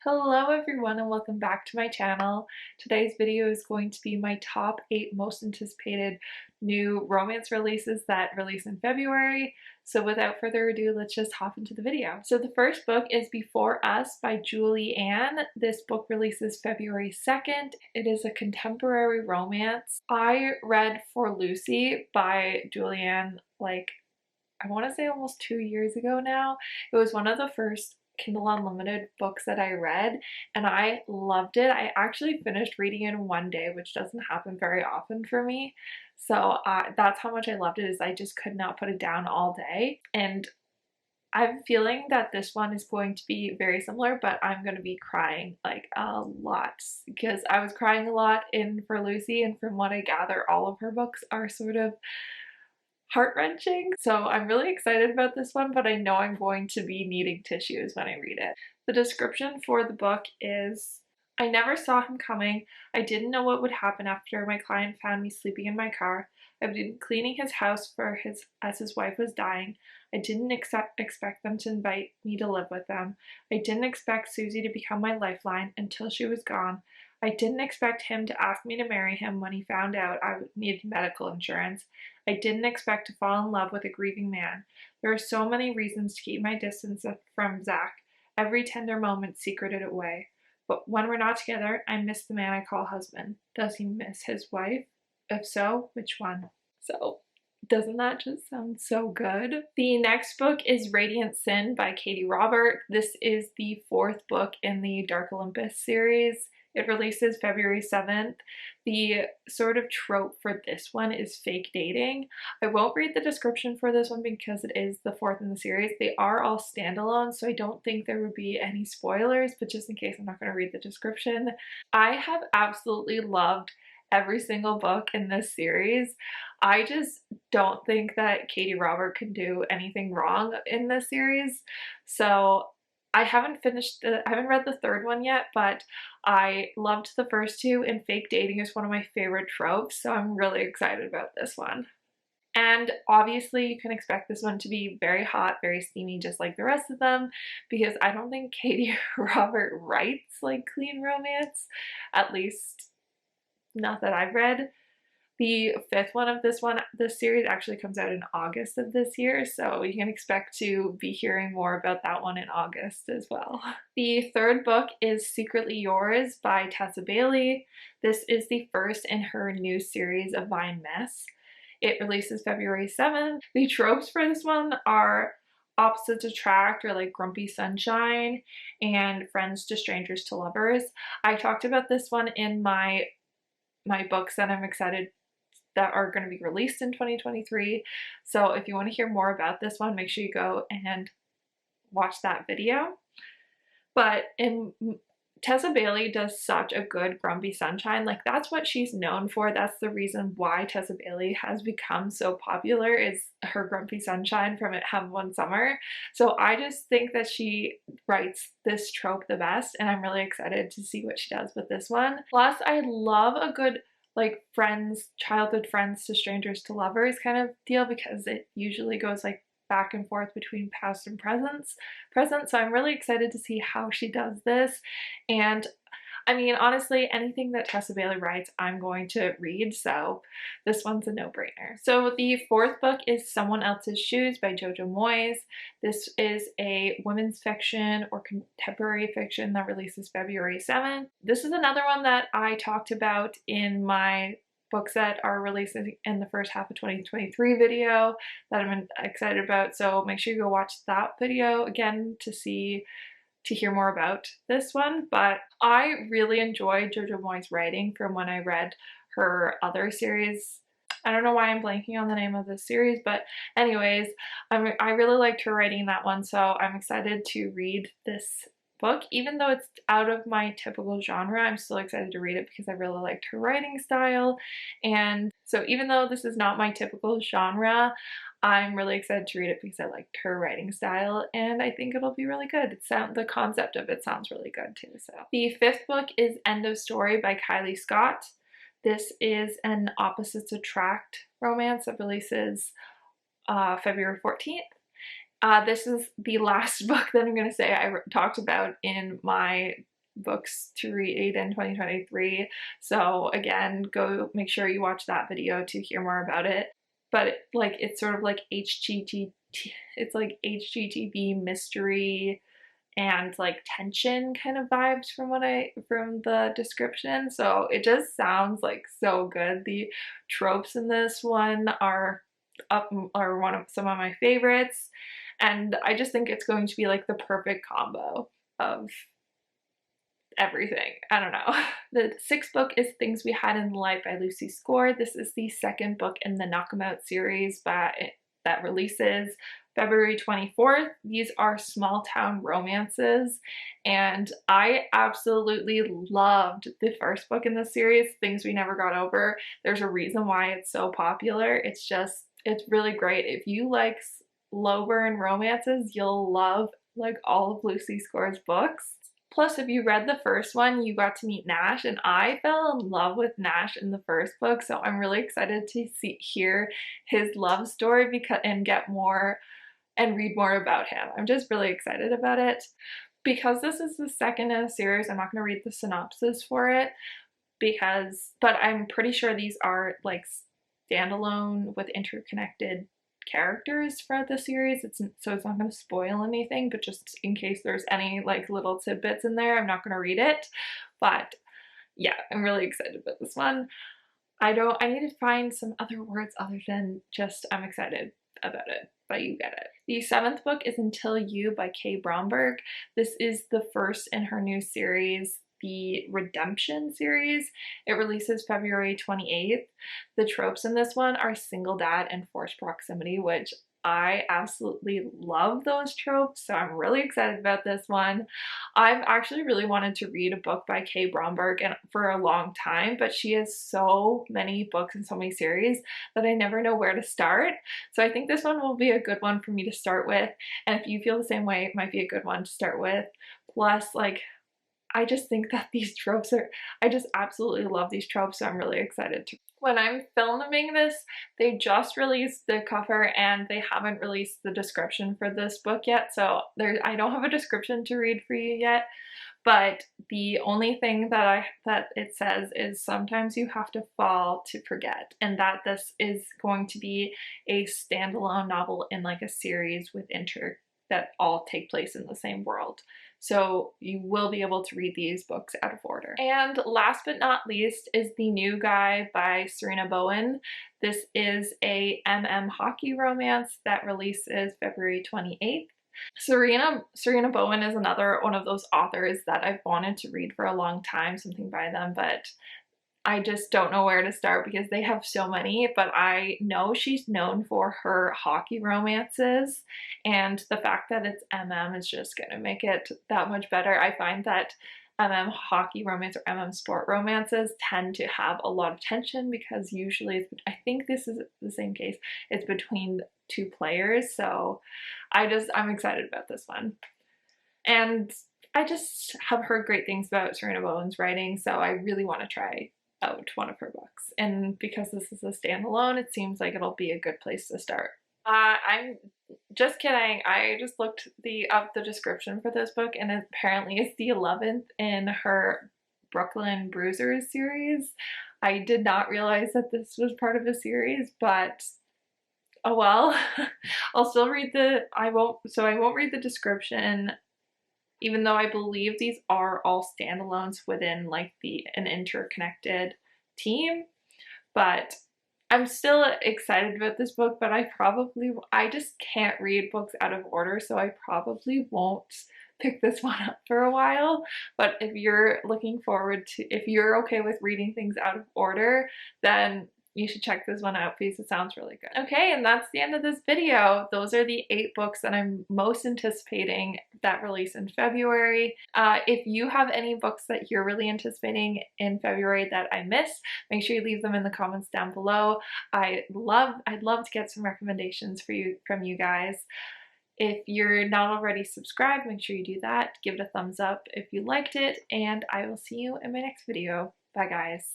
Hello everyone and welcome back to my channel. Today's video is going to be my top 8 most anticipated new romance releases that release in February. So without further ado, let's just hop into the video. So the first book is Before Us by Julie Ann. This book releases February 2nd. It is a contemporary romance. I read For Lucy by Julie Ann I want to say almost 2 years ago now. It was one of the first Kindle Unlimited books that I read and I loved it. I actually finished reading it in one day, which doesn't happen very often for me. So that's how much I loved it, is I just could not put it down all day. And I'm feeling that this one is going to be very similar, but I'm going to be crying like a lot because I was crying a lot in For Lucy, and from what I gather, all of her books are sort of heart-wrenching. So I'm really excited about this one, but I know I'm going to be needing tissues when I read it. The description for the book is, I never saw him coming. I didn't know what would happen after my client found me sleeping in my car. I've been cleaning his house as his wife was dying. I didn't expect them to invite me to live with them. I didn't expect Susie to become my lifeline until she was gone. I didn't expect him to ask me to marry him when he found out I needed medical insurance. I didn't expect to fall in love with a grieving man. There are so many reasons to keep my distance from Zach, every tender moment secreted away. But when we're not together, I miss the man I call husband. Does he miss his wife? If so, which one? So, doesn't that just sound so good? The next book is Radiant Sin by Katie Robert. This is the 4th book in the Dark Olympus series. It releases February 7th. The sort of trope for this one is fake dating. I won't read the description for this one because it is the 4th in the series. They are all standalone, so I don't think there would be any spoilers, but just in case, I'm not going to read the description. I have absolutely loved every single book in this series. I just don't think that Katie Robert can do anything wrong in this series. So I haven't read the 3rd one yet, but I loved the first 2, and fake dating is one of my favorite tropes, so I'm really excited about this one. And obviously you can expect this one to be very hot, very steamy, just like the rest of them, because I don't think Katie Robert writes like clean romance, at least not that I've read. The 5th one of this series actually comes out in August of this year, so you can expect to be hearing more about that one in August as well. The 3rd book is Secretly Yours by Tessa Bailey. This is the first in her new series of Vine Mess. It releases February 7th. The tropes for this one are opposites attract, or like grumpy sunshine, and friends to strangers to lovers. I talked about this one in my books that I'm excited that are going to be released in 2023. So if you want to hear more about this one, make sure you go and watch that video. But Tessa Bailey does such a good grumpy sunshine. Like, that's what she's known for. That's the reason why Tessa Bailey has become so popular, is her grumpy sunshine from It Have One Summer. So I just think that she writes this trope the best, and I'm really excited to see what she does with this one. Plus, I love a good like childhood friends to strangers to lovers kind of deal, because it usually goes like back and forth between past and present. So I'm really excited to see how she does this. And I mean, honestly, anything that Tessa Bailey writes, I'm going to read, so this one's a no-brainer. So the 4th book is Someone Else's Shoes by Jojo Moyes. This is a women's fiction or contemporary fiction that releases February 7th. This is another one that I talked about in my books that are releasing in the first half of 2023 video that I'm excited about, so make sure you go watch that video again to hear more about this one. But I really enjoy Jojo Moyes' writing from when I read her other series. I don't know why I'm blanking on the name of this series, but anyways, I really liked her writing that one, so I'm excited to read this book. Even though it's out of my typical genre, I'm still excited to read it because I really liked her writing style. And so even though this is not my typical genre, I'm really excited to read it because I liked her writing style, and I think it'll be really good. The concept of it sounds really good too. So the 5th book is End of Story by Kylie Scott. This is an opposites attract romance that releases February 14th. This is the last book that I'm going to say I talked about in my books to read in 2023. So again, go make sure you watch that video to hear more about it. But like it's sort of like HGTV, it's like HGTV mystery and like tension kind of vibes from from the description. So it just sounds like so good. The tropes in this one are one of some of my favorites, and I just think it's going to be like the perfect combo of everything. I don't know. The sixth book is Things We Had in Life by Lucy Score. This is the second book in the Knock 'Em Out series that releases February 24th. These are small town romances, and I absolutely loved the first book in the series, Things We Never Got Over. There's a reason why it's so popular. It's really great. If you like low burn romances, you'll love like all of Lucy Score's books. Plus, if you read the first one, you got to meet Nash, and I fell in love with Nash in the first book, so I'm really excited to hear his love story and get more and read more about him. I'm just really excited about it. Because this is the second in a series, I'm not going to read the synopsis for it but I'm pretty sure these are like standalone with interconnected characters for the series. So it's not going to spoil anything, but just in case there's any like little tidbits in there, I'm not going to read it. But yeah, I'm really excited about this one. I need to find some other words other than just I'm excited about it, but you get it. The seventh book is Until You by Kay Bromberg. This is the first in her new series, the Redemption series. It releases February 28th. The tropes in this one are single dad and forced proximity, which I absolutely love those tropes, so I'm really excited about this one. I've actually really wanted to read a book by Kay Bromberg for a long time, but she has so many books and so many series that I never know where to start. So I think this one will be a good one for me to start with, and if you feel the same way, it might be a good one to start with. Plus, like, I just think that these tropes I just absolutely love these tropes, so I'm really excited to. When I'm filming this, they just released the cover and they haven't released the description for this book yet, so I don't have a description to read for you yet, but the only thing that it says is sometimes you have to fall to forget, and that this is going to be a standalone novel in like a series that all take place in the same world. So you will be able to read these books out of order. And last but not least is The New Guy by Serena Bowen. This is a hockey romance that releases February 28th. Serena Bowen is another one of those authors that I've wanted to read for a long time, something by them, but I just don't know where to start because they have so many, but I know she's known for her hockey romances, and the fact that it's is just going to make it that much better. I find that hockey romance or sport romances tend to have a lot of tension because usually I think this is the same case. It's between two players, so I'm excited about this one. And I just have heard great things about Serena Bowen's writing, so I really want to try out one of her books, and because this is a standalone, it seems like it'll be a good place to start. I'm just kidding. I just looked up the description for this book, and apparently it's the 11th in her Brooklyn Bruisers series. I did not realize that this was part of a series, but oh well. I'll still read I won't read the description, even though I believe these are all standalones within like an interconnected team. But I'm still excited about this book, but I just can't read books out of order, so I probably won't pick this one up for a while. But if you're if you're okay with reading things out of order, then you should check this one out because it sounds really good. Okay, and that's the end of this video. Those are the 8 books that I'm most anticipating that release in February. If you have any books that you're really anticipating in February that I missed, make sure you leave them in the comments down below. I'd love to get some recommendations from you guys. If you're not already subscribed, make sure you do that. Give it a thumbs up if you liked it, and I will see you in my next video. Bye guys.